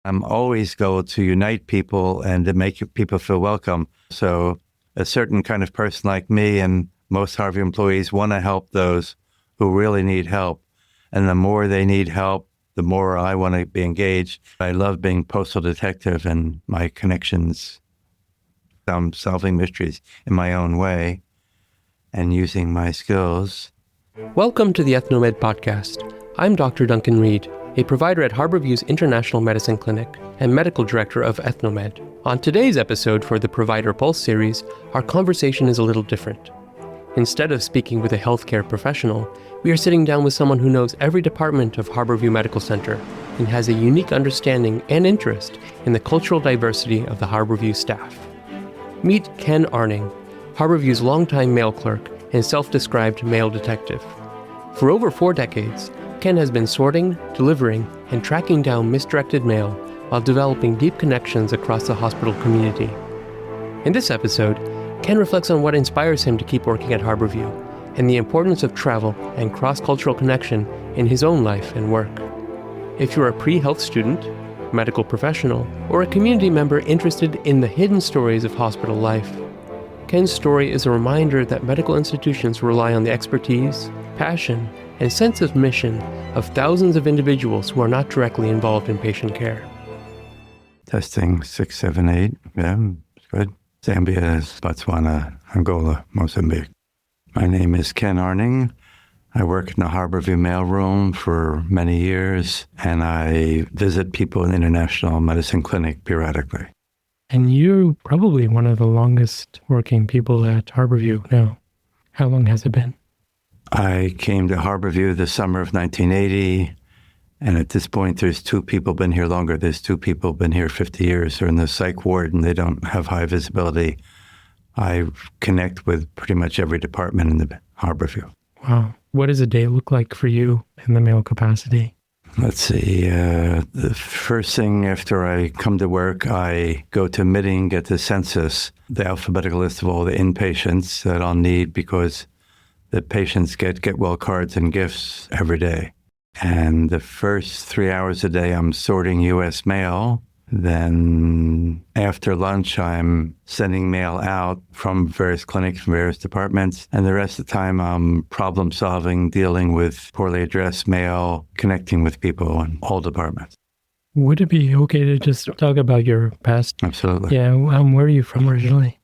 I'm always go to unite people and to make people feel welcome. So a certain kind of person like me and most Harborview employees want to help those who really need help. And the more they need help, the more I want to be engaged. I love being postal detective and my connections. I'm solving mysteries in my own way and using my skills. Welcome to the Ethnomed podcast. I'm Dr. Duncan Reed, a provider at Harborview's International Medicine Clinic and medical director of Ethnomed. On today's episode for the Provider Pulse series, our conversation is a little different. Instead of speaking with a healthcare professional, we are sitting down with someone who knows every department of Harborview Medical Center and has a unique understanding and interest in the cultural diversity of the Harborview staff. Meet Kenn Arning, Harborview's longtime mail clerk and self-described mail detective. For over 4 decades, Kenn has been sorting, delivering, and tracking down misdirected mail while developing deep connections across the hospital community. In this episode, Kenn reflects on what inspires him to keep working at Harborview and the importance of travel and cross-cultural connection in his own life and work. If you're a pre-health student, medical professional, or a community member interested in the hidden stories of hospital life, Kenn's story is a reminder that medical institutions rely on the expertise, passion, and sense of mission of thousands of individuals who are not directly involved in patient care. Testing 6, 7, 8. Yeah, it's good. Zambia, Botswana, Angola, Mozambique. My name is Kenn Arning. I work in the Harborview mailroom for many years, and I visit people in the International Medicine Clinic periodically. And you're probably one of the longest working people at Harborview now. How long has it been? I came to Harborview the summer of 1980, and at this point, there's 2 people been here longer. There's 2 people been here 50 years. They're in the psych ward, and they don't have high visibility. I connect with pretty much every department in the Harborview. Wow. What does a day look like for you in the mail capacity? Let's see. The first thing after I come to work, I go to a meeting, get the census, the alphabetical list of all the inpatients that I'll need because the patients get well cards and gifts every day. And the first 3 hours a day, I'm sorting U.S. mail. Then after lunch, I'm sending mail out from various clinics, from various departments. And the rest of the time, I'm problem solving, dealing with poorly addressed mail, connecting with people in all departments. Would it be okay to just talk about your past? Absolutely. Yeah. Where are you from originally?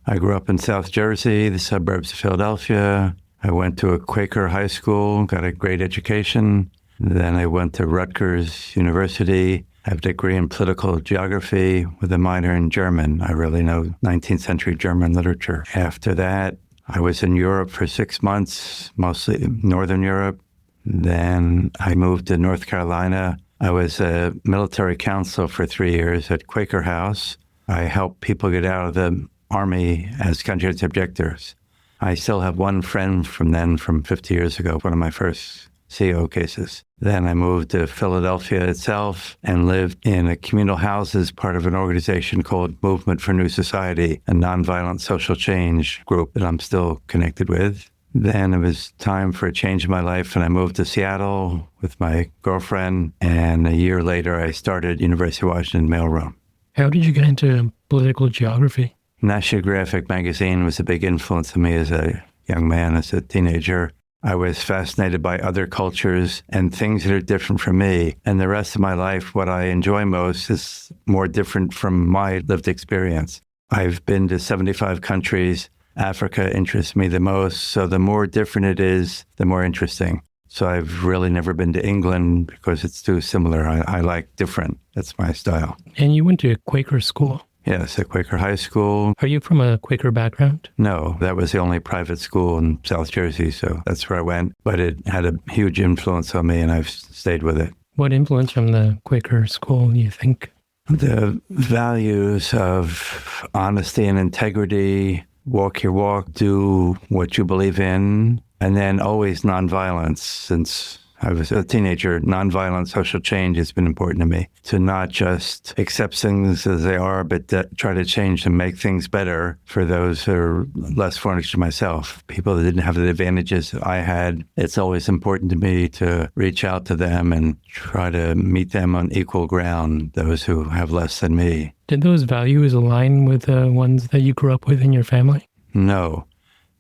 I grew up in South Jersey, the suburbs of Philadelphia. I went to a Quaker high school, got a great education. Then I went to Rutgers University. I have a degree in political geography with a minor in German. I really know 19th century German literature. After that, I was in Europe for 6 months, mostly Northern Europe. Then I moved to North Carolina. I was a military counsel for 3 years at Quaker House. I helped people get out of the Army as conscientious objectors. I still have one friend from 50 years ago, one of my first CO cases. Then I moved to Philadelphia itself and lived in a communal houses, part of an organization called Movement for New Society, a nonviolent social change group that I'm still connected with. Then it was time for a change in my life, and I moved to Seattle with my girlfriend. And a year later, I started University of Washington mailroom. How did you get into political geography? National Geographic magazine was a big influence on me as a young man, as a teenager. I was fascinated by other cultures and things that are different from me. And the rest of my life, what I enjoy most is more different from my lived experience. I've been to 75 countries. Africa interests me the most. So the more different it is, the more interesting. So I've really never been to England because it's too similar. I like different. That's my style. And you went to a Quaker school. Yes, at Quaker High School. Are you from a Quaker background? No, that was the only private school in South Jersey, so that's where I went. But it had a huge influence on me, and I've stayed with it. What influence from the Quaker school do you think? The values of honesty and integrity, walk your walk, do what you believe in, and then always nonviolence, since I was a teenager. Nonviolent social change has been important to me. To not just accept things as they are, but try to change and make things better for those who are less fortunate to myself. People that didn't have the advantages I had. It's always important to me to reach out to them and try to meet them on equal ground, those who have less than me. Did those values align with the ones that you grew up with in your family? No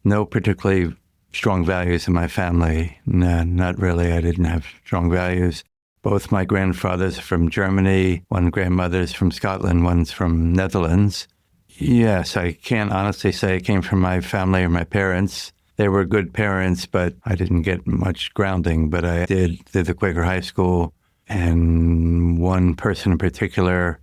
particularly strong values in my family. No, not really. I didn't have strong values. Both my grandfathers are from Germany. One grandmother's from Scotland. One's from Netherlands. Yes, I can't honestly say it came from my family or my parents. They were good parents, but I didn't get much grounding. But I did through the Quaker high school. And one person in particular,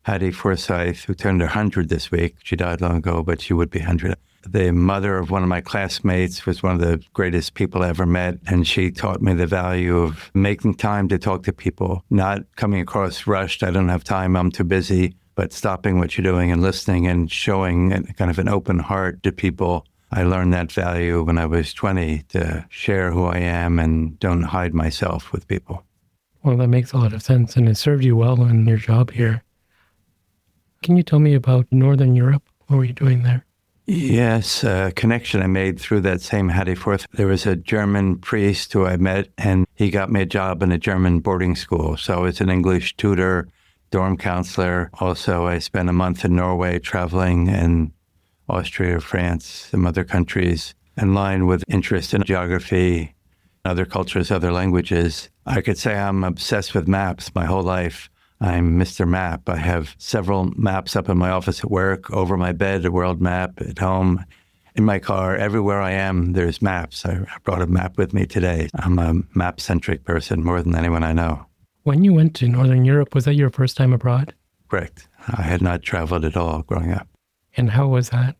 Hattie Forsyth, who turned 100 this week. She died long ago, but she would be 100. The mother of one of my classmates was one of the greatest people I ever met, and she taught me the value of making time to talk to people, not coming across rushed, I don't have time, I'm too busy, but stopping what you're doing and listening and showing kind of an open heart to people. I learned that value when I was 20, to share who I am and don't hide myself with people. Well, that makes a lot of sense, and it served you well in your job here. Can you tell me about Northern Europe? What were you doing there? Yes, a connection I made through that same Hattie Forth. There was a German priest who I met, and he got me a job in a German boarding school. So I was an English tutor, dorm counselor. Also, I spent a month in Norway traveling, and Austria, France, some other countries, in line with interest in geography, other cultures, other languages. I could say I'm obsessed with maps my whole life. I'm Mr. Map. I have several maps up in my office at work, over my bed, a world map, at home, in my car. Everywhere I am, there's maps. I brought a map with me today. I'm a map-centric person more than anyone I know. When you went to Northern Europe, was that your first time abroad? Correct. I had not traveled at all growing up. And how was that?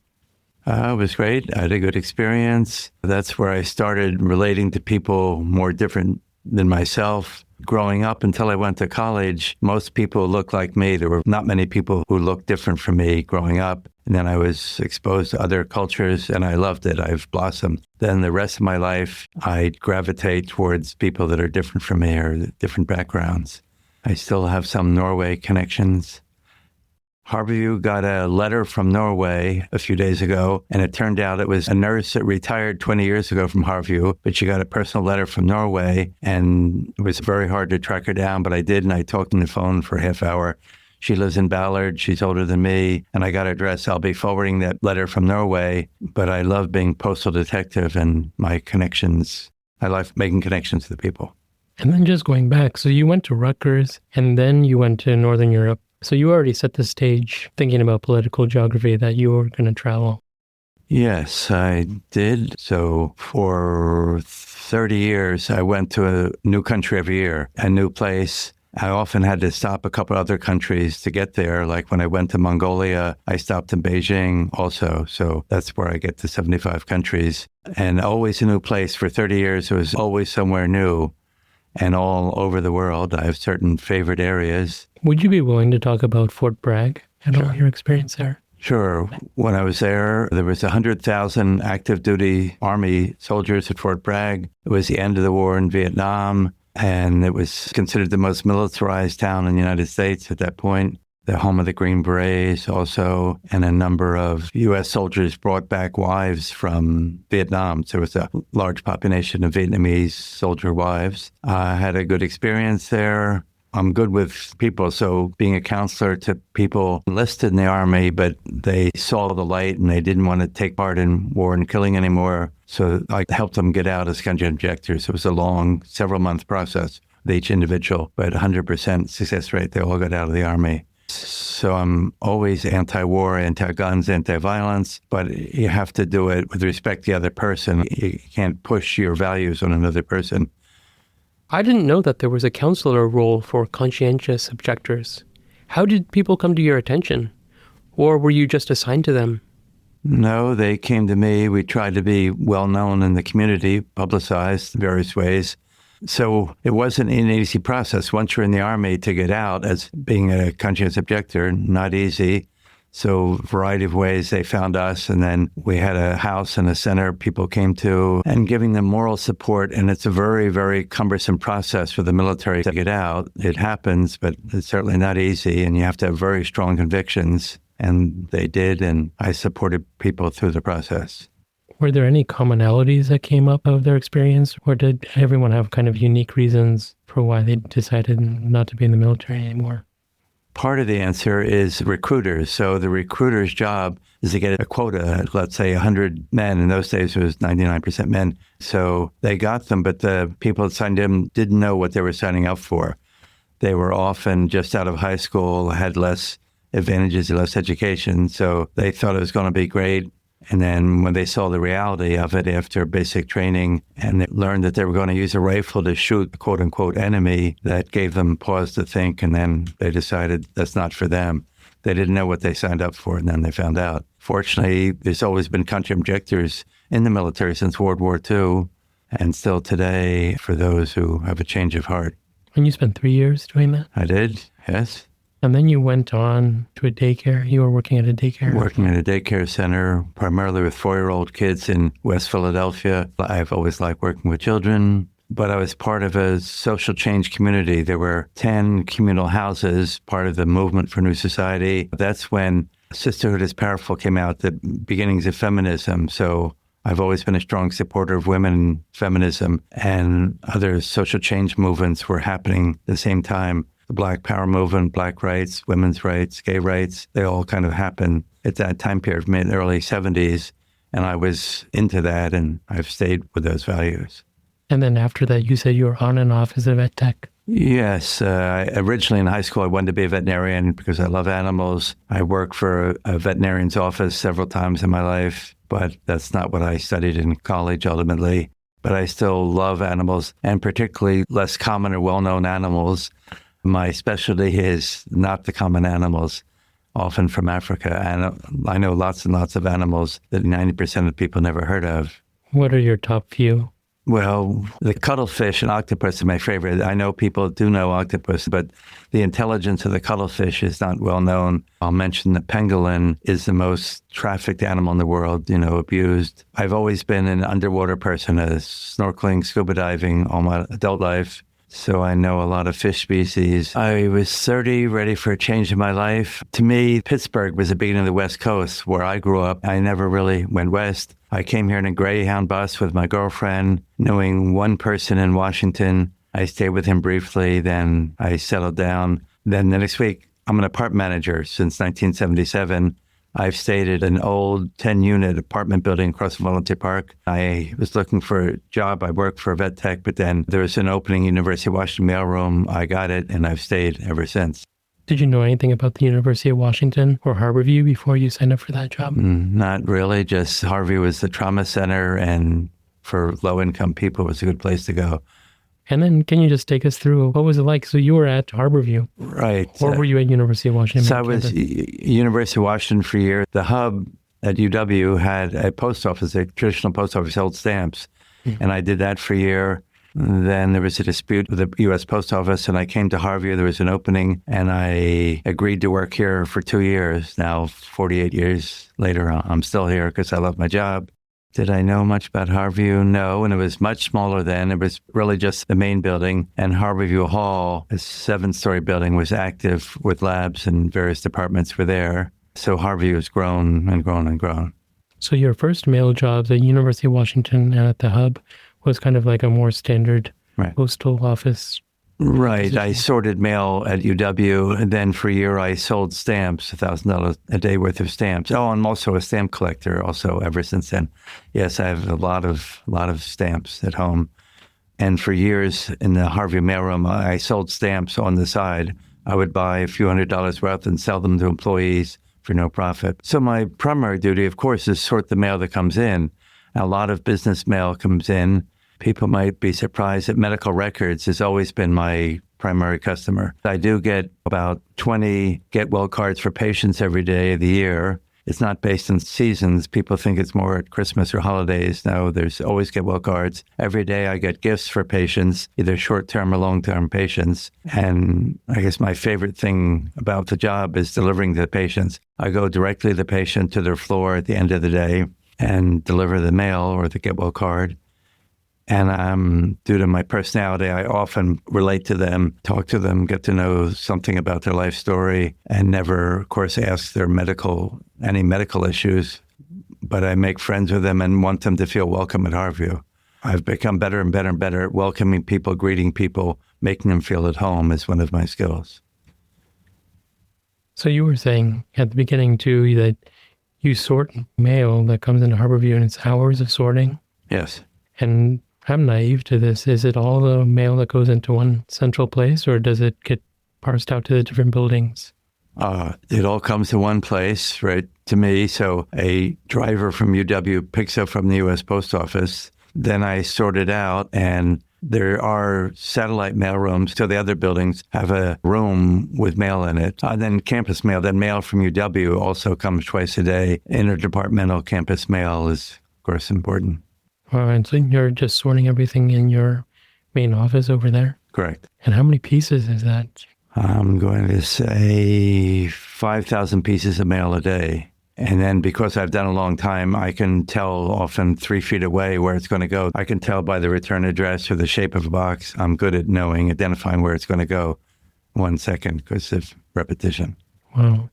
It was great. I had a good experience. That's where I started relating to people more different than myself. Growing up until I went to college, most people looked like me. There were not many people who looked different from me growing up. And then I was exposed to other cultures, and I loved it. I've blossomed. Then the rest of my life, I gravitate towards people that are different from me or different backgrounds. I still have some Norway connections. Harborview got a letter from Norway a few days ago, and it turned out it was a nurse that retired 20 years ago from Harborview, but she got a personal letter from Norway, and it was very hard to track her down, but I did, and I talked on the phone for a half hour. She lives in Ballard. She's older than me, and I got her address. I'll be forwarding that letter from Norway, but I love being postal detective and my connections. I like making connections with people. And then just going back, so you went to Rutgers, and then you went to Northern Europe. So you already set the stage thinking about political geography that you were going to travel. Yes, I did. So for 30 years, I went to a new country every year, a new place. I often had to stop a couple other countries to get there. Like when I went to Mongolia, I stopped in Beijing also. So that's where I get to 75 countries. And always a new place. For 30 years, it was always somewhere new. And all over the world, I have certain favorite areas. Would you be willing to talk about Fort Bragg and all your experience there? Sure. When I was there was 100,000 active duty Army soldiers at Fort Bragg. It was the end of the war in Vietnam, and it was considered the most militarized town in the United States at that point. The home of the Green Berets also, and a number of U.S. soldiers brought back wives from Vietnam. So it was a large population of Vietnamese soldier wives. I had a good experience there. I'm good with people, so being a counselor to people enlisted in the Army, but they saw the light and they didn't want to take part in war and killing anymore. So I helped them get out as conscientious objectors. It was a long, several-month process with each individual, but 100% success rate. They all got out of the Army. So I'm always anti-war, anti-guns, anti-violence, but you have to do it with respect to the other person. You can't push your values on another person. I didn't know that there was a counselor role for conscientious objectors. How did people come to your attention? Or were you just assigned to them? No, they came to me. We tried to be well-known in the community, publicized in various ways. So it wasn't an easy process. Once you're in the Army, to get out as being a conscientious objector, not easy. So a variety of ways they found us. And then we had a house and a center people came to and giving them moral support. And it's a very, very cumbersome process for the military to get out. It happens, but it's certainly not easy. And you have to have very strong convictions. And they did. And I supported people through the process. Were there any commonalities that came up of their experience, or did everyone have kind of unique reasons for why they decided not to be in the military anymore? Part of the answer is recruiters. So the recruiter's job is to get a quota, let's say 100 men. In those days, it was 99% men. So they got them, but the people that signed them didn't know what they were signing up for. They were often just out of high school, had less advantages, less education. So they thought it was going to be great. And then when they saw the reality of it after basic training and they learned that they were going to use a rifle to shoot the quote-unquote enemy, that gave them pause to think. And then they decided that's not for them. They didn't know what they signed up for, and then they found out. Fortunately, there's always been country objectors in the military since World War II, and still today for those who have a change of heart. And you spent 3 years doing that? I did, yes. And then you went on to a daycare. You were working at a daycare? Working at a daycare center, primarily with 4-year-old kids in West Philadelphia. I've always liked working with children, but I was part of a social change community. There were 10 communal houses, part of the movement for New Society. That's when Sisterhood is Powerful came out, the beginnings of feminism. So I've always been a strong supporter of women feminism, and other social change movements were happening at the same time. The Black Power movement, Black rights, women's rights, gay rights, they all kind of happened at that time period, mid-early 70s. And I was into that, and I've stayed with those values. And then after that, you said you were on and off as a vet tech. Yes. Originally in high school, I wanted to be a veterinarian because I love animals. I worked for a veterinarian's office several times in my life, but that's not what I studied in college ultimately. But I still love animals, and particularly less common or well-known animals. My specialty is not the common animals, often from Africa. And I know lots and lots of animals that 90% of people never heard of. What are your top few? Well, the cuttlefish and octopus are my favorite. I know people do know octopus, but the intelligence of the cuttlefish is not well known. I'll mention that pangolin is the most trafficked animal in the world, abused. I've always been an underwater person, snorkeling, scuba diving all my adult life. So I know a lot of fish species. I was 30, ready for a change in my life. To me, Pittsburgh was the beginning of the West Coast where I grew up. I never really went west. I came here in a Greyhound bus with my girlfriend, knowing one person in Washington. I stayed with him briefly, then I settled down. Then the next week, I'm an apartment manager since 1977. I've stayed at an old 10-unit apartment building across from Volunteer Park. I was looking for a job. I worked for a vet tech, but then there was an opening University of Washington mailroom. I got it, and I've stayed ever since. Did you know anything about the University of Washington or Harborview before you signed up for that job? Not really. Just Harborview was the trauma center, and for low-income people, it was a good place to go. And then can you just take us through, what was it like? So you were at Harborview. Right. Or were you at University of Washington? So I was University of Washington for a year. The hub at UW had a post office, a traditional post office, held stamps. And I did that for a year. Then there was a dispute with the U.S. Post Office, and I came to Harborview. There was an opening, and I agreed to work here for 2 years. Now, 48 years later, I'm still here because I love my job. Did I know much about Harborview? No, and it was much smaller then. It was really just the main building, and Harborview Hall, a 7-story building, was active with labs and various departments were there. So Harborview has grown and grown and grown. So your first mail jobs at University of Washington and at the hub was kind of like a more standard postal office. Right. position. I sorted mail at UW, and then for a year I sold stamps, $1,000 a day worth of stamps. Oh, I'm also a stamp collector also ever since then. Yes, I have a lot of stamps at home. And for years in the Harborview mailroom, I sold stamps on the side. I would buy a few $100s worth and sell them to employees for no profit. So my primary duty, of course, is sort the mail that comes in. A lot of business mail comes in. People might be surprised that medical records has always been my primary customer. I do get about 20 get well cards for patients every day of the year. It's not based on seasons. People think it's more at Christmas or holidays. No, there's always get well cards. Every day I get gifts for patients, either short-term or long-term patients. And I guess my favorite thing about the job is delivering to the patients. I go directly to the patient to their floor at the end of the day and deliver the mail or the get well card. And due to my personality, I often relate to them, talk to them, get to know something about their life story, and never, of course, ask their any medical issues. But I make friends with them and want them to feel welcome at Harborview. I've become better and better and better at welcoming people, greeting people, making them feel at home is one of my skills. So you were saying at the beginning, too, that you sort mail that comes into Harborview and it's hours of sorting? Yes. And I'm naive to this. Is it all the mail that goes into one central place, or does it get parsed out to the different buildings? It all comes to one place, right, to me. So a driver from UW picks up from the U.S. Post Office. Then I sort it out, and there are satellite mail rooms. So the other buildings have a room with mail in it. Then campus mail, then mail from UW also comes twice a day. Interdepartmental campus mail is, of course, important. And so you're just sorting everything in your main office over there? Correct. And how many pieces is that? I'm going to say 5,000 pieces of mail a day. And then because I've done a long time, I can tell often 3 feet away where it's going to go. I can tell by the return address or the shape of a box. I'm good at identifying where it's going to go 1 second because of repetition. Wow.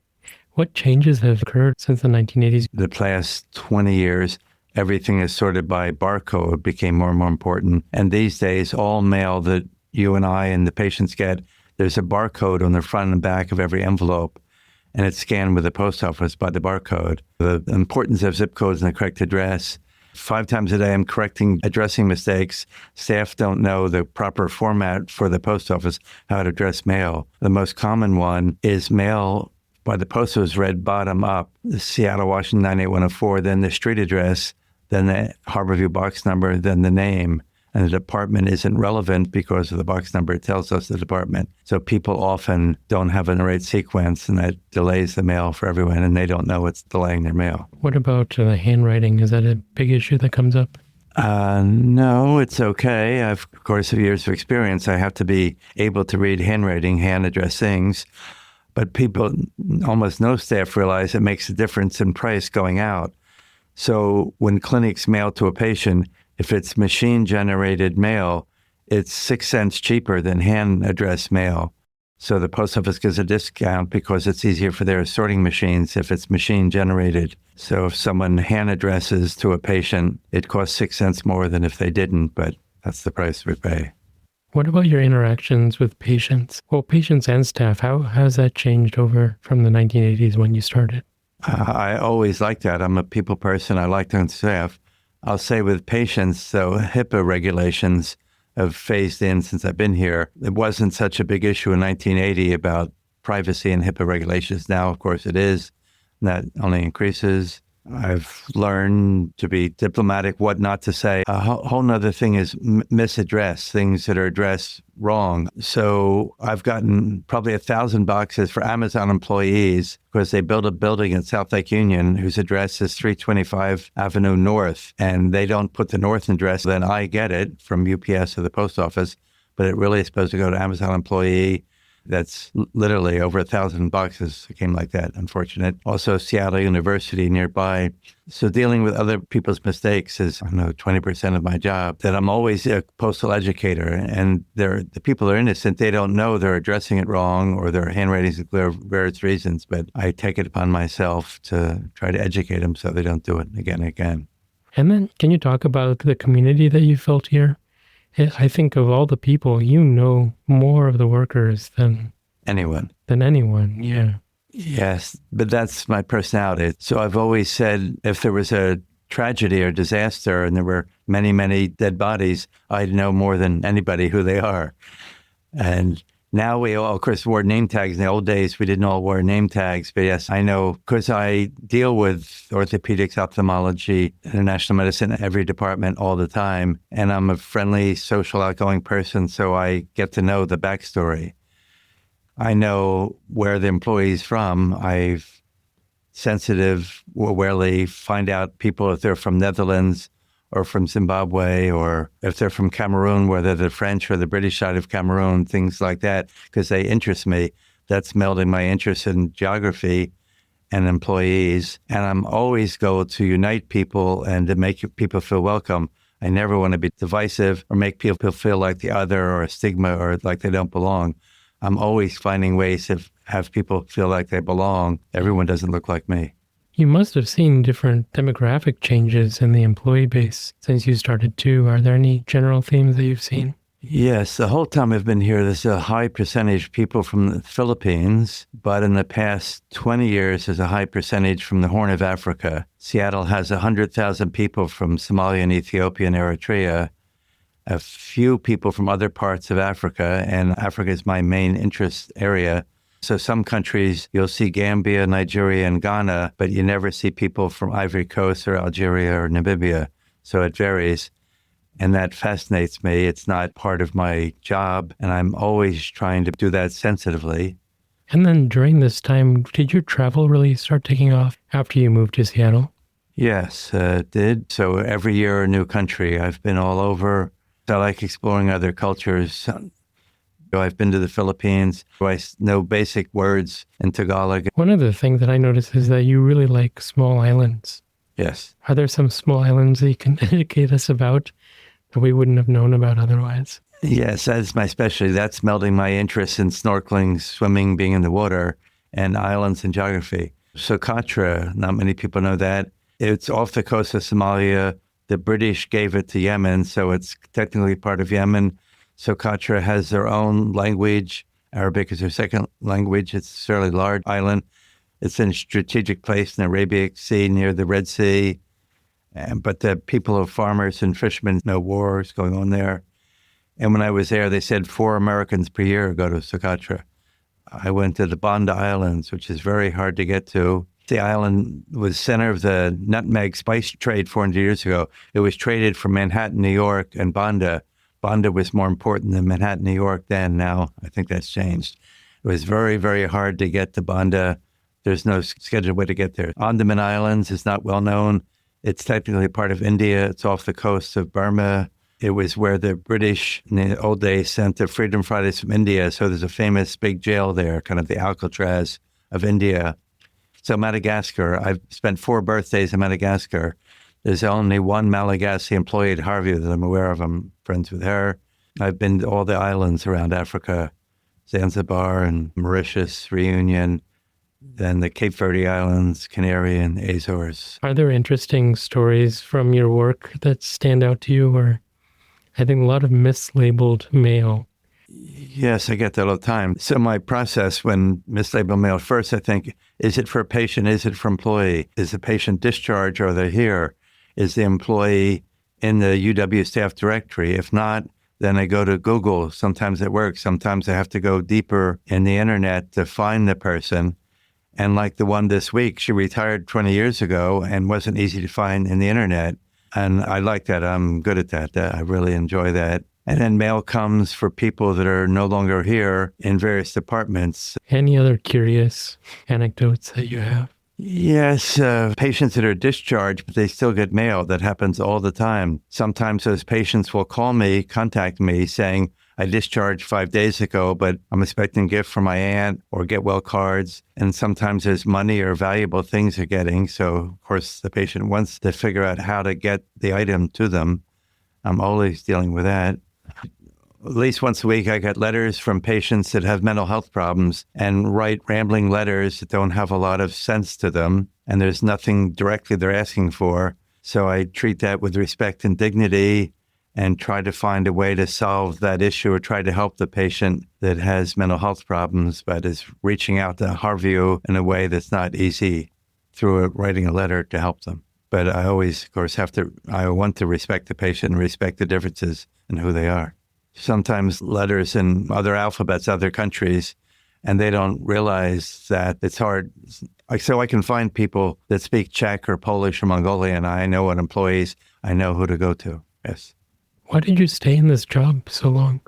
What changes have occurred since the 1980s? The past 20 years, everything is sorted by barcode, became more and more important. And these days, all mail that you and I and the patients get, there's a barcode on the front and back of every envelope, and it's scanned with the post office by the barcode. The importance of zip codes and the correct address. 5 times a day, I'm correcting addressing mistakes. Staff don't know the proper format for the post office, how to address mail. The most common one is mail by the post office read bottom up, the Seattle, Washington 98104, then the street address, then the Harborview box number, then the name. And the department isn't relevant because of the box number. It tells us the department. So people often don't have an right sequence, and that delays the mail for everyone, and they don't know it's delaying their mail. What about the handwriting? Is that a big issue that comes up? No, it's okay. Of course, of years of experience, I have to be able to read handwriting, hand address things. But people, almost no staff realize it makes a difference in price going out. So when clinics mail to a patient, if it's machine-generated mail, it's 6 cents cheaper than hand-addressed mail. So the post office gives a discount because it's easier for their sorting machines if it's machine-generated. So if someone hand-addresses to a patient, it costs 6 cents more than if they didn't, but that's the price we pay. What about your interactions with patients? Well, patients and staff, how has that changed over from the 1980s when you started? I always like that. I'm a people person. I like to staff. I'll say with patients, so HIPAA regulations have phased in since I've been here. It wasn't such a big issue in 1980 about privacy and HIPAA regulations. Now, of course, it is. And that only increases. I've learned to be diplomatic, what not to say. A whole nother thing is misaddress, things that are addressed wrong. So I've gotten probably 1,000 boxes for Amazon employees because they built a building in South Lake Union whose address is 325 Avenue North, and they don't put the north address. Then I get it from UPS or the post office, but it really is supposed to go to Amazon employee. That's literally over 1,000 boxes came like that, unfortunate. Also, Seattle University nearby. So dealing with other people's mistakes is, 20% of my job. That I'm always a postal educator, and the people are innocent. They don't know they're addressing it wrong or their handwriting's clear for various reasons, but I take it upon myself to try to educate them so they don't do it again and again. And then can you talk about the community that you felt here? I think of all the people, you know more of the workers than anyone. Yeah. Yes, but that's my personality. So I've always said if there was a tragedy or disaster and there were many, many dead bodies, I'd know more than anybody who they are. And now we all, of course, wore name tags. In the old days, we didn't all wear name tags. But yes, I know because I deal with orthopedics, ophthalmology, international medicine, every department all the time. And I'm a friendly, social, outgoing person, so I get to know the backstory. I know where the employee's from. I've sensitive, will rarely find out people if they're from Netherlands or from Zimbabwe, or if they're from Cameroon, whether the French or the British side of Cameroon, things like that, because they interest me. That's melding my interest in geography and employees. And I'm always go to unite people and to make people feel welcome. I never want to be divisive or make people feel like the other or a stigma or like they don't belong. I'm always finding ways to have people feel like they belong. Everyone doesn't look like me. You must have seen different demographic changes in the employee base since you started too. Are there any general themes that you've seen? Yes, the whole time I've been here, there's a high percentage of people from the Philippines, but in the past 20 years, there's a high percentage from the Horn of Africa. Seattle has 100,000 people from Somalia and Ethiopia and Eritrea, a few people from other parts of Africa, and Africa is my main interest area. So some countries, you'll see Gambia, Nigeria, and Ghana, but you never see people from Ivory Coast or Algeria or Namibia. So it varies. And that fascinates me. It's not part of my job, and I'm always trying to do that sensitively. And then during this time, did your travel really start taking off after you moved to Seattle? Yes, it did. So every year a new country. I've been all over. I like exploring other cultures. I've been to the Philippines. I know basic words in Tagalog. One of the things that I noticed is that you really like small islands. Yes. Are there some small islands that you can educate us about that we wouldn't have known about otherwise? Yes, that's my specialty. That's melding my interest in snorkeling, swimming, being in the water, and islands and geography. Socotra, not many people know that. It's off the coast of Somalia. The British gave it to Yemen, so it's technically part of Yemen. Socotra has their own language. Arabic is their second language. It's a fairly large island. It's in a strategic place in the Arabian Sea near the Red Sea. But the people are farmers and fishermen. No wars going on there. And when I was there, they said 4 Americans per year go to Socotra. I went to the Banda Islands, which is very hard to get to. The island was center of the nutmeg spice trade 400 years ago. It was traded from Manhattan, New York, and Banda. Banda was more important than Manhattan, New York then. Now, I think that's changed. It was very, very hard to get to Banda. There's no scheduled way to get there. Andaman Islands is not well known. It's technically part of India. It's off the coast of Burma. It was where the British in the old days sent the Freedom Fighters from India. So there's a famous big jail there, kind of the Alcatraz of India. So Madagascar, I've spent 4 birthdays in Madagascar. There's only one Malagasy employee at Harborview that I'm aware of. I'm friends with her. I've been to all the islands around Africa, Zanzibar and Mauritius, Reunion, then the Cape Verde Islands, Canary, and Azores. Are there interesting stories from your work that stand out to you? Or I think a lot of mislabeled mail. Yes, I get that all the time. So my process when mislabeled mail, first I think, is it for a patient? Is it for employee? Is the patient discharged or are they here? Is the employee in the UW staff directory? If not, then I go to Google. Sometimes it works. Sometimes I have to go deeper in the internet to find the person. And like the one this week, she retired 20 years ago and wasn't easy to find in the internet. And I like that. I'm good at that. I really enjoy that. And then mail comes for people that are no longer here in various departments. Any other curious anecdotes that you have? Yes, patients that are discharged, but they still get mail. That happens all the time. Sometimes those patients will call me, contact me, saying, I discharged 5 days ago, but I'm expecting a gift from my aunt or get well cards. And sometimes there's money or valuable things they're getting. So, of course, the patient wants to figure out how to get the item to them. I'm always dealing with that. At least once a week, I get letters from patients that have mental health problems and write rambling letters that don't have a lot of sense to them. And there's nothing directly they're asking for. So I treat that with respect and dignity and try to find a way to solve that issue or try to help the patient that has mental health problems, but is reaching out to Harborview in a way that's not easy through writing a letter to help them. But I always, of course, I want to respect the patient and respect the differences in who they are. Sometimes letters in other alphabets, other countries, and they don't realize that it's hard. So I can find people that speak Czech or Polish or Mongolian. I know what employees, I know who to go to. Yes. Why did you stay in this job so long?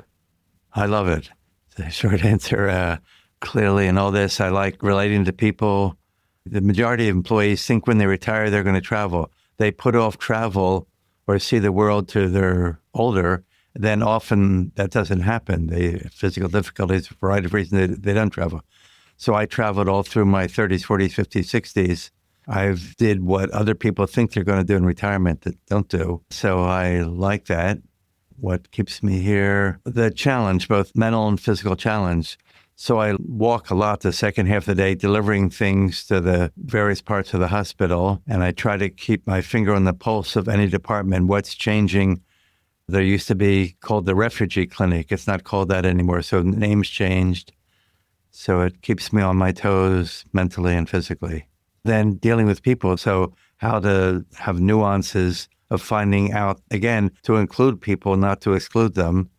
I love it. The short answer, clearly in all this, I like relating to people. The majority of employees think when they retire, they're going to travel. They put off travel or see the world till they're older. Then often that doesn't happen. They physical difficulties, for a variety of reasons, they don't travel. So I traveled all through my 30s, 40s, 50s, 60s. I did what other people think they're going to do in retirement that don't do. So I like that. What keeps me here? The challenge, both mental and physical challenge. So I walk a lot the second half of the day, delivering things to the various parts of the hospital. And I try to keep my finger on the pulse of any department, what's changing. There used to be called the refugee clinic. It's not called that anymore. So the name's changed. So it keeps me on my toes mentally and physically. Then dealing with people. So how to have nuances of finding out, again, to include people, not to exclude them.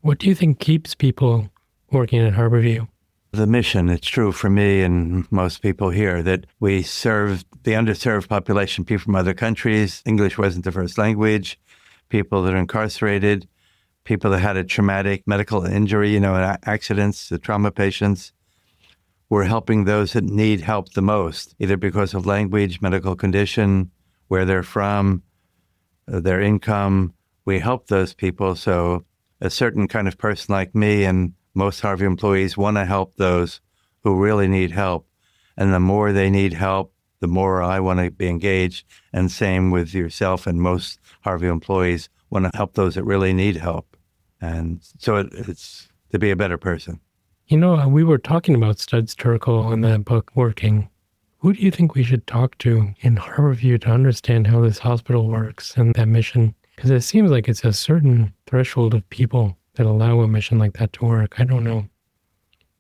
What do you think keeps people working at Harborview? The mission. It's true for me and most people here that we serve the underserved population, people from other countries. English wasn't the first language, people that are incarcerated, people that had a traumatic medical injury, accidents, the trauma patients. We're helping those that need help the most, either because of language, medical condition, where they're from, their income. We help those people. So a certain kind of person like me and most Harborview employees want to help those who really need help. And the more they need help, the more I want to be engaged. And same with yourself and most Harborview employees want to help those that really need help. And so it's to be a better person. We were talking about Studs Terkel in that book, Working. Who do you think we should talk to in Harborview to understand how this hospital works and that mission? Because it seems like it's a certain threshold of people that allow a mission like that to work. I don't know.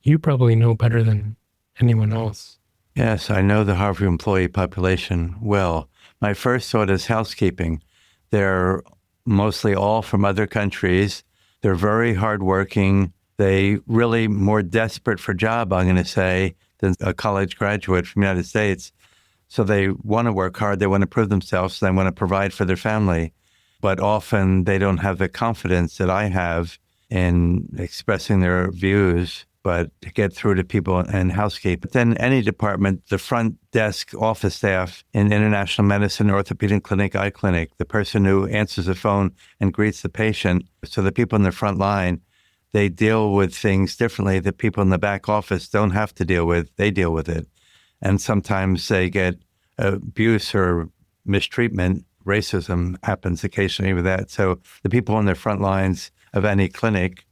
You probably know better than anyone else. Yes, I know the Harborview employee population well. My first thought is housekeeping. They're mostly all from other countries. They're very hardworking. They really more desperate for a job, I'm going to say, than a college graduate from the United States. So they want to work hard. They want to prove themselves. They want to provide for their family. But often they don't have the confidence that I have in expressing their views, but to get through to people and housekeep. But then any department, the front desk office staff in international medicine, orthopedic clinic, eye clinic, the person who answers the phone and greets the patient. So the people in the front line, they deal with things differently that people in the back office don't have to deal with. They deal with it. And sometimes they get abuse or mistreatment. Racism happens occasionally with that. So the people on the front lines of any clinic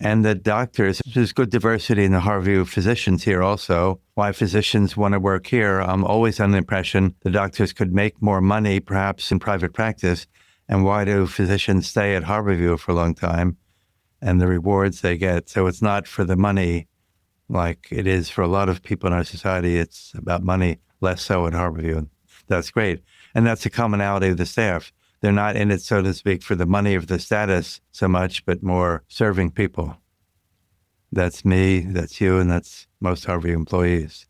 and the doctors, there's good diversity in the Harborview physicians here also. Why physicians want to work here, I'm always under the impression the doctors could make more money perhaps in private practice. And why do physicians stay at Harborview for a long time? And the rewards they get. So it's not for the money like it is for a lot of people in our society. It's about money, less so at Harborview. That's great. And that's the commonality of the staff. They're not in it, so to speak, for the money of the status so much, but more serving people. That's me, that's you, and that's most Harborview employees.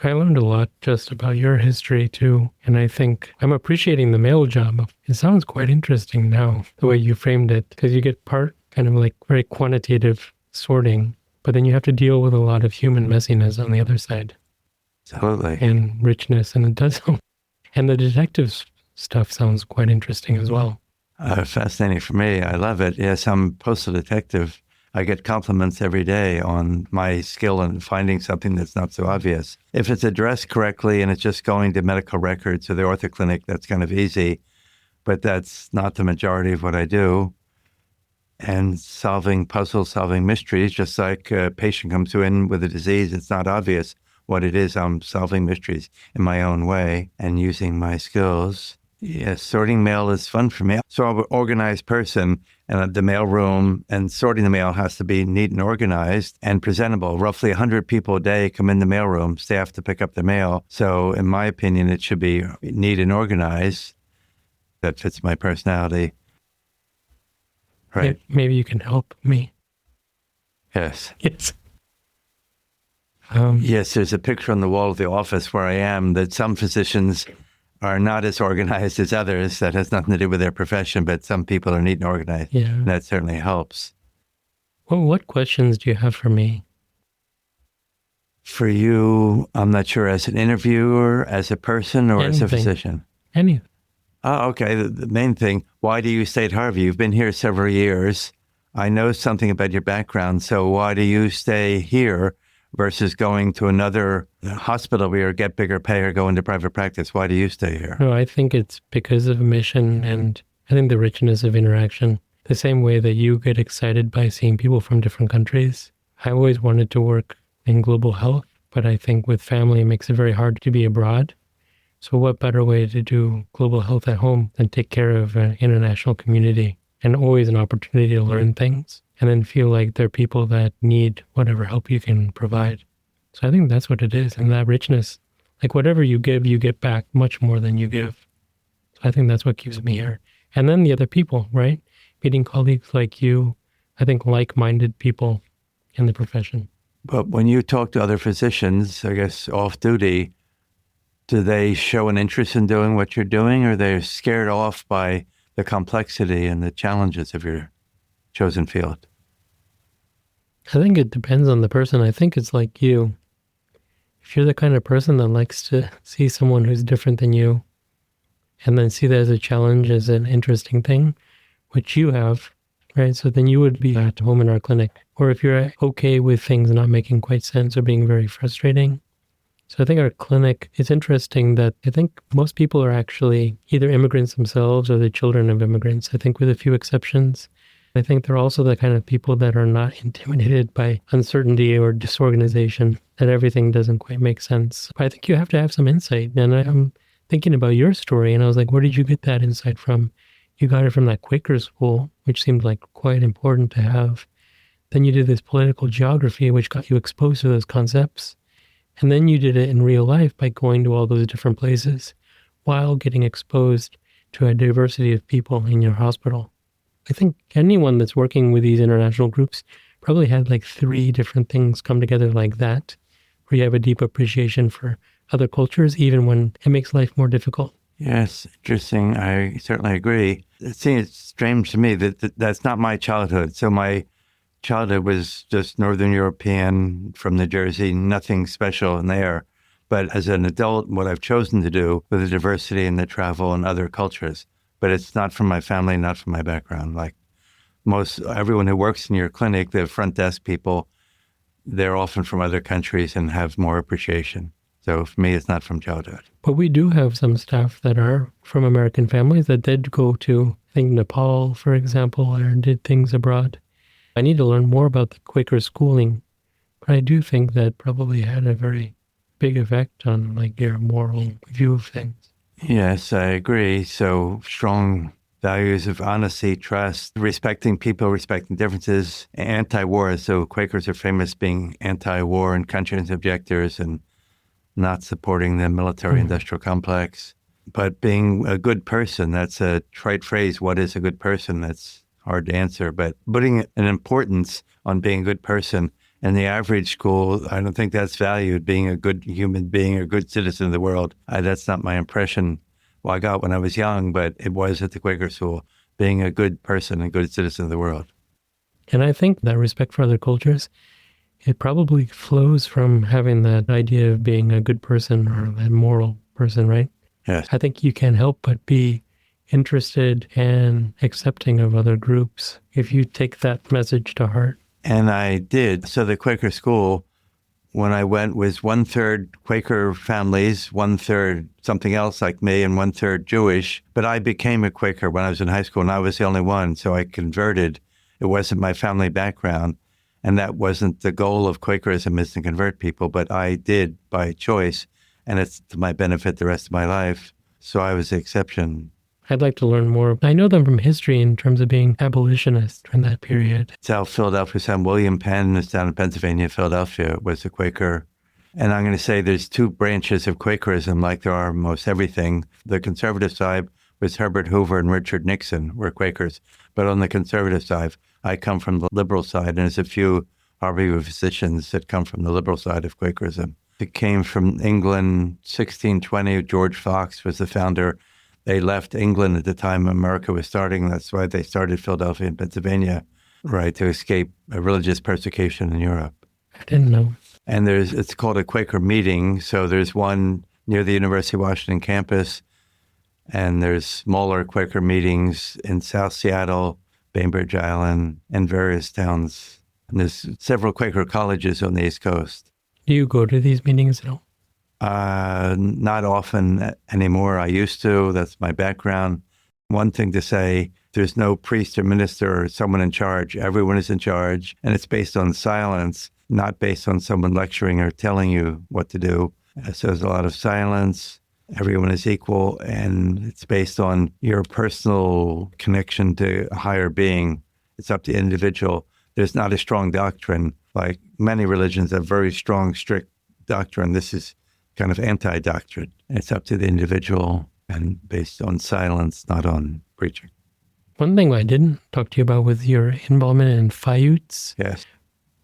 I learned a lot just about your history too, and I think I'm appreciating the mail job. It sounds quite interesting now, the way you framed it, because you get part kind of like very quantitative sorting, but then you have to deal with a lot of human messiness on the other side. Absolutely. And richness, and it does. And the detective stuff sounds quite interesting as well. Fascinating for me. I love it. Yes, I'm a postal detective. I get compliments every day on my skill in finding something that's not so obvious. If it's addressed correctly and it's just going to medical records or the ortho clinic, that's kind of easy. But that's not the majority of what I do. And solving puzzles, solving mysteries, just like a patient comes in with a disease, it's not obvious what it is. I'm solving mysteries in my own way and using my skills. Yes, sorting mail is fun for me. So I'm an organized person, and the mail room and sorting the mail has to be neat and organized and presentable. Roughly 100 people a day come in the mail room, staff to pick up the mail. So in my opinion, it should be neat and organized. That fits my personality. Right. Maybe you can help me. Yes. Yes. Yes, there's a picture on the wall of the office where I am that some physicians are not as organized as others. That has nothing to do with their profession, but some people are neat and organized. Yeah. And that certainly helps. Well, what questions do you have for me? For you, I'm not sure, as an interviewer, as a person, or as a Anything. physician? Anything. Oh, okay. The main thing, why do you stay at Harborview? You've been here several years. I know something about your background. So why do you stay here versus going to another hospital where you get bigger pay or go into private practice? Why do you stay here? No, I think it's because of mission and I think the richness of interaction. The same way that you get excited by seeing people from different countries. I always wanted to work in global health, but I think with family, it makes it very hard to be abroad. So what better way to do global health at home than take care of an international community, and always an opportunity to learn things and then feel like they're people that need whatever help you can provide. So I think that's what it is. And that richness, like whatever you give, you get back much more than you give. So I think that's what keeps me here. And then the other people, right? Meeting colleagues like you, I think like-minded people in the profession. But when you talk to other physicians, I guess off duty, do they show an interest in doing what you're doing, or they're scared off by the complexity and the challenges of your chosen field? I think it depends on the person. I think it's like you. If you're the kind of person that likes to see someone who's different than you and then see that as a challenge, as an interesting thing, which you have, right? So then you would be at home in our clinic. Or if you're okay with things not making quite sense or being very frustrating. So I think our clinic, it's interesting that I think most people are actually either immigrants themselves or the children of immigrants, I think with a few exceptions. I think they're also the kind of people that are not intimidated by uncertainty or disorganization, that everything doesn't quite make sense. But I think you have to have some insight. And I'm thinking about your story, and I was like, where did you get that insight from? You got it from that Quaker school, which seemed like quite important to have. Then you did this political geography, which got you exposed to those concepts. And then you did it in real life by going to all those different places while getting exposed to a diversity of people in your hospital. I think anyone that's working with these international groups probably had like 3 different things come together like that, where you have a deep appreciation for other cultures, even when it makes life more difficult. Yes, interesting. I certainly agree. It seems strange to me that that's not my childhood. So my childhood was just Northern European from New Jersey, nothing special in there. But as an adult, what I've chosen to do with the diversity and the travel and other cultures, but it's not from my family, not from my background. Like everyone who works in your clinic, the front desk people, they're often from other countries and have more appreciation. So for me, it's not from childhood. But we do have some staff that are from American families that did go to, I think, Nepal, for example, or did things abroad. I need to learn more about the Quaker schooling, but I do think that probably had a very big effect on like your moral view of things. Yes, I agree. So strong values of honesty, trust, respecting people, respecting differences, anti-war. So Quakers are famous being anti-war and conscientious objectors and not supporting the military-industrial complex. But being a good person, that's a trite phrase. What is a good person? That's hard to answer. But putting an importance on being a good person in the average school, I don't think that's valued, being a good human being, a good citizen of the world. That's not my impression. Well, I got when I was young, but it was at the Quaker school, being a good person, a good citizen of the world. And I think that respect for other cultures, it probably flows from having that idea of being a good person or that moral person, right? Yes. I think you can't help but be interested and accepting of other groups if you take that message to heart. And I did. So the Quaker school, when I went, was 1/3 Quaker families, 1/3 something else like me, and 1/3 Jewish. But I became a Quaker when I was in high school, and I was the only one. So I converted. It wasn't my family background. And that wasn't the goal of Quakerism, is to convert people, but I did by choice, and it's to my benefit the rest of my life. So I was the exception. I'd like to learn more. I know them from history in terms of being abolitionists during that period. South Philadelphia, San William Penn is down in Pennsylvania. Philadelphia was a Quaker. And I'm going to say there's 2 branches of Quakerism, like there are most everything. The conservative side was Herbert Hoover and Richard Nixon were Quakers. But on the conservative side, I come from the liberal side, and there's a few Harborview physicians that come from the liberal side of Quakerism. It came from England, 1620. George Fox was the founder. They left England at the time America was starting. That's why they started Philadelphia and Pennsylvania, right, to escape a religious persecution in Europe. I didn't know. And it's called a Quaker meeting. So there's one near the University of Washington campus, and there's smaller Quaker meetings in South Seattle, Bainbridge Island, and various towns. And there's several Quaker colleges on the East Coast. Do you go to these meetings at all? Not often anymore. I used to. That's my background. One thing to say, there's no priest or minister or someone in charge. Everyone is in charge, and it's based on silence, not based on someone lecturing or telling you what to do. So there's a lot of silence. Everyone is equal, and it's based on your personal connection to a higher being. It's up to the individual. There's not a strong doctrine. Like many religions have very strong, strict doctrine. This is kind of anti-doctrine. It's up to the individual and based on silence, not on preaching. One thing I didn't talk to you about was your involvement in FIUTs. Yes.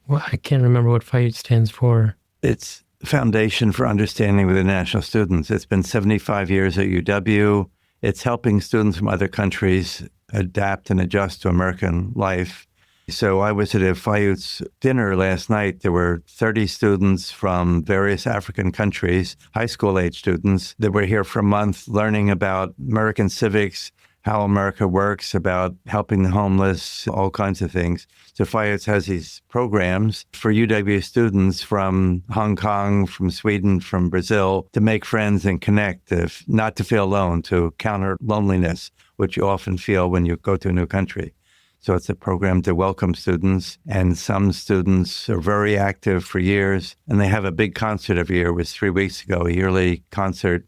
Well, I can't remember what FIUT stands for. It's Foundation for Understanding with International Students. It's been 75 years at UW. It's helping students from other countries adapt and adjust to American life. So I was at a FIUT's dinner last night. There were 30 students from various African countries, high school age students, that were here for a month learning about American civics, how America works, about helping the homeless, all kinds of things. So FIUT's has these programs for UW students from Hong Kong, from Sweden, from Brazil, to make friends and connect, not to feel alone, to counter loneliness, which you often feel when you go to a new country. So it's a program to welcome students, and some students are very active for years, and they have a big concert every year. It was 3 weeks ago, a yearly concert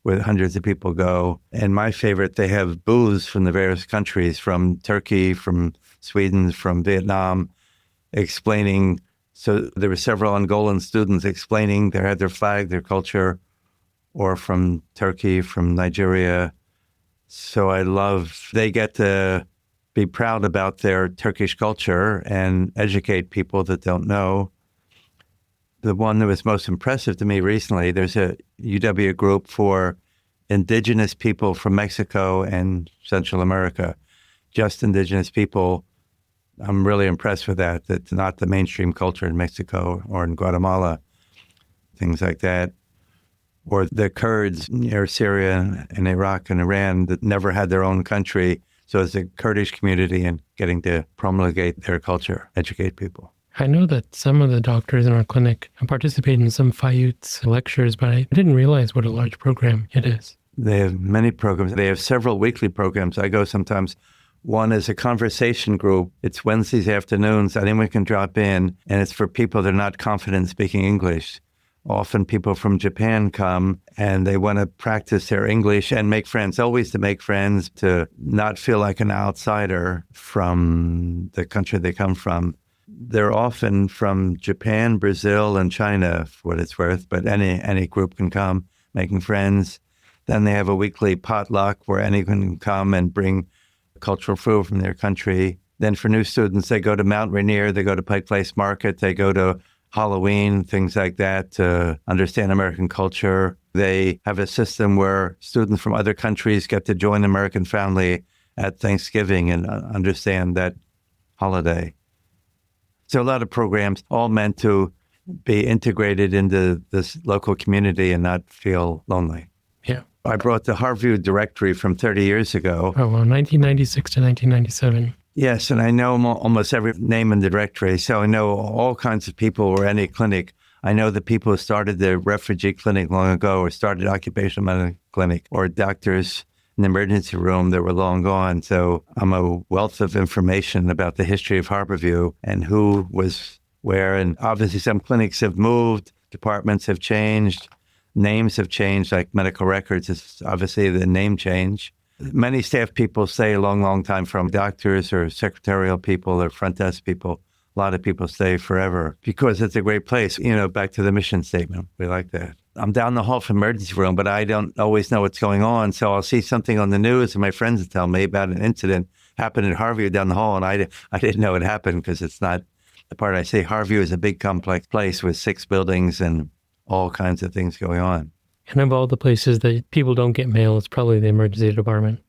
where hundreds of people go. And my favorite, they have booths from the various countries, from Turkey, from Sweden, from Vietnam, explaining. So there were several Angolan students explaining. They had their flag, their culture, or from Turkey, from Nigeria. So they get to be proud about their Turkish culture and educate people that don't know. The one that was most impressive to me recently, there's a UW group for indigenous people from Mexico and Central America, just indigenous people. I'm really impressed with that. That's not the mainstream culture in Mexico or in Guatemala, things like that. Or the Kurds near Syria and Iraq and Iran that never had their own country. So it's a Kurdish community and getting to promulgate their culture, educate people. I know that some of the doctors in our clinic participate in some FIUT's lectures, but I didn't realize what a large program it is. They have many programs. They have several weekly programs. I go sometimes. One is a conversation group. It's Wednesdays afternoons. Anyone can drop in, and it's for people that are not confident speaking English. Often people from Japan come and they want to practice their English and make friends, always to make friends, to not feel like an outsider from the country they come from. They're often from Japan, Brazil, and China, for what it's worth, but any group can come, making friends. Then they have a weekly potluck where anyone can come and bring cultural food from their country. Then for new students, they go to Mount Rainier, they go to Pike Place Market, they go to Halloween, things like that, to understand American culture. They have a system where students from other countries get to join the American family at Thanksgiving and understand that holiday. So a lot of programs, all meant to be integrated into this local community and not feel lonely. Yeah. I brought the Harborview directory from 30 years ago. Oh, well, 1996 to 1997. Yes, and I know almost every name in the directory. So I know all kinds of people or any clinic. I know the people who started the refugee clinic long ago or started occupational medicine clinic or doctors in the emergency room that were long gone. So I'm a wealth of information about the history of Harborview and who was where. And obviously some clinics have moved, departments have changed, names have changed, like medical records is obviously the name change. Many staff people stay a long, long time, from doctors or secretarial people or front desk people. A lot of people stay forever because it's a great place. You know, back to the mission statement. We like that. I'm down the hall from the emergency room, but I don't always know what's going on. So I'll see something on the news and my friends will tell me about an incident happened at Harborview down the hall. And I didn't know it happened because it's not the part I say. Harborview is a big complex place with 6 buildings and all kinds of things going on. And of all the places that people don't get mail, it's probably the emergency department.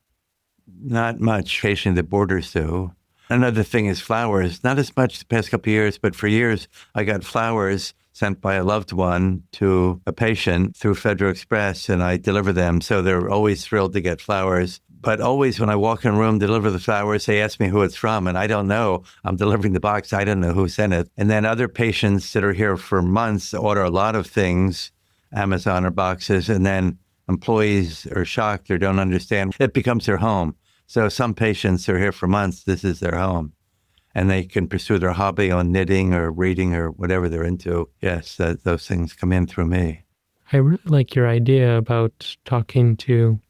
Not much. Occasionally the borders do. Another thing is flowers. Not as much the past couple of years, but for years I got flowers sent by a loved one to a patient through Federal Express, and I deliver them. So they're always thrilled to get flowers. But always when I walk in a room, deliver the flowers, they ask me who it's from, and I don't know. I'm delivering the box. I don't know who sent it. And then other patients that are here for months order a lot of things, Amazon or boxes, and then employees are shocked or don't understand. It becomes their home. So some patients are here for months. This is their home. And they can pursue their hobby on knitting or reading or whatever they're into. Yes, those things come in through me. I really like your idea about talking to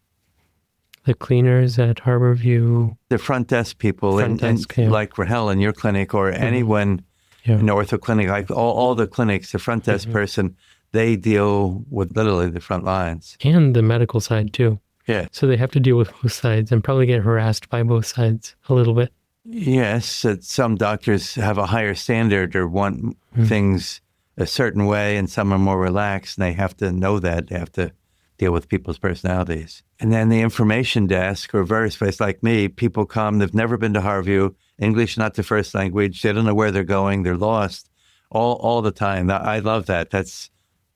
the cleaners at Harborview. The front desk people, Yeah. like Rahel in your clinic or anyone in the ortho clinic, like all the clinics, the front desk person, they deal with literally the front lines. And the medical side too. Yeah. So they have to deal with both sides and probably get harassed by both sides a little bit. Yes, some doctors have a higher standard or want things a certain way, and some are more relaxed, and they have to know that. They have to deal with people's personalities. And then the information desk, reverse, place like me, people come, they've never been to Harborview, English not the first language, they don't know where they're going, they're lost all the time. I love that. That's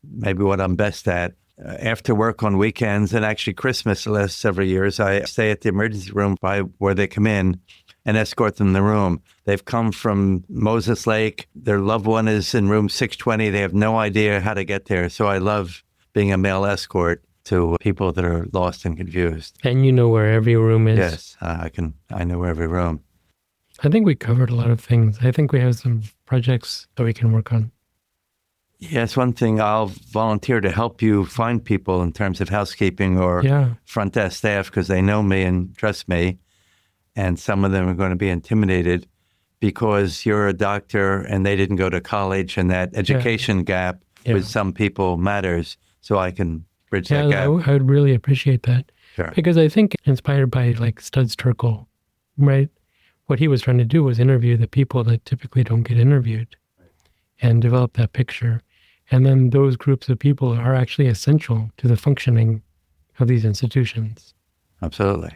maybe what I'm best at. After work on weekends, and actually Christmas the last several years, I stay at the emergency room by where they come in and escort them in the room. They've come from Moses Lake. Their loved one is in room 620. They have no idea how to get there. So I love being a male escort to people that are lost and confused. And you know where every room is. Yes, I know every room. I think we covered a lot of things. I think we have some projects that we can work on. Yes, one thing, I'll volunteer to help you find people in terms of housekeeping or front desk staff because they know me and trust me. And some of them are going to be intimidated because you're a doctor and they didn't go to college, and that education gap with some people matters. So I can bridge that gap. I would really appreciate that. Sure. Because I think inspired by like Studs Terkel, right? What he was trying to do was interview the people that typically don't get interviewed and develop that picture. And then those groups of people are actually essential to the functioning of these institutions. Absolutely.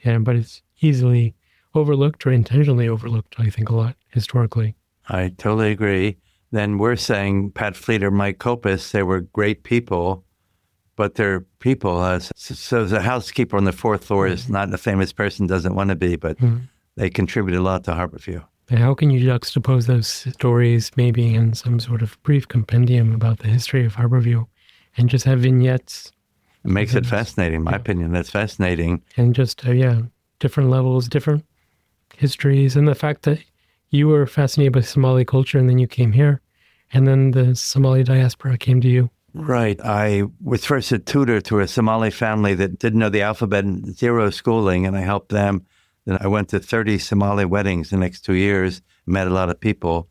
Yeah, but it's easily overlooked or intentionally overlooked, I think, a lot historically. I totally agree. Then we're saying Pat Fleet or Mike Kopis, they were great people, but they're people. So the housekeeper on the fourth floor is not a famous person, doesn't want to be, but they contribute a lot to Harborview. And how can you juxtapose those stories maybe in some sort of brief compendium about the history of Harborview and just have vignettes? It makes it fascinating, in my opinion. That's fascinating. And just, different levels, different histories, and the fact that you were fascinated by Somali culture and then you came here, and then the Somali diaspora came to you. Right. I was first a tutor to a Somali family that didn't know the alphabet and zero schooling, and I helped them. Then I went to 30 Somali weddings the next 2 years, met a lot of people,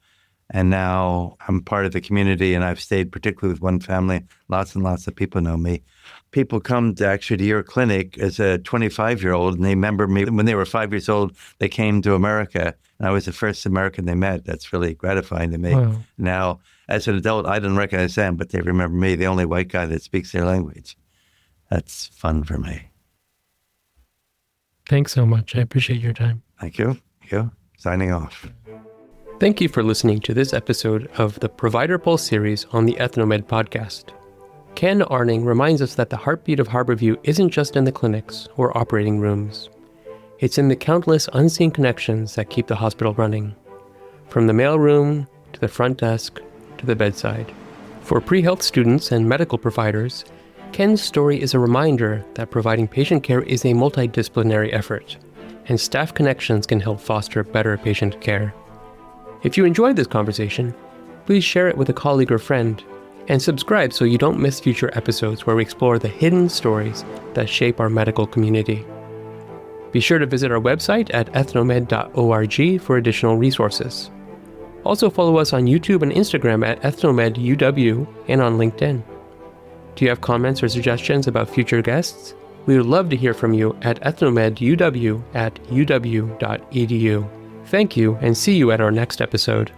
and now I'm part of the community, and I've stayed particularly with one family. Lots and lots of people know me. People come to your clinic as a 25-year-old, and they remember me when they were 5 years old. They came to America, and I was the first American they met. That's really gratifying to me. Wow. Now, as an adult, I didn't recognize them, but they remember me, the only white guy that speaks their language. That's fun for me. Thanks so much. I appreciate your time. Thank you. Thank you. Signing off. Thank you for listening to this episode of the Provider Pulse series on the Ethnomed podcast. Kenn Arning reminds us that the heartbeat of Harborview isn't just in the clinics or operating rooms. It's in the countless unseen connections that keep the hospital running. From the mailroom to the front desk to the bedside. For pre-health students and medical providers, Kenn's story is a reminder that providing patient care is a multidisciplinary effort, and staff connections can help foster better patient care. If you enjoyed this conversation, please share it with a colleague or friend, and subscribe so you don't miss future episodes where we explore the hidden stories that shape our medical community. Be sure to visit our website at ethnomed.org for additional resources. Also follow us on YouTube and Instagram at ethnomeduw and on LinkedIn. Do you have comments or suggestions about future guests? We would love to hear from you at ethnomeduw@uw.edu. Thank you, and see you at our next episode.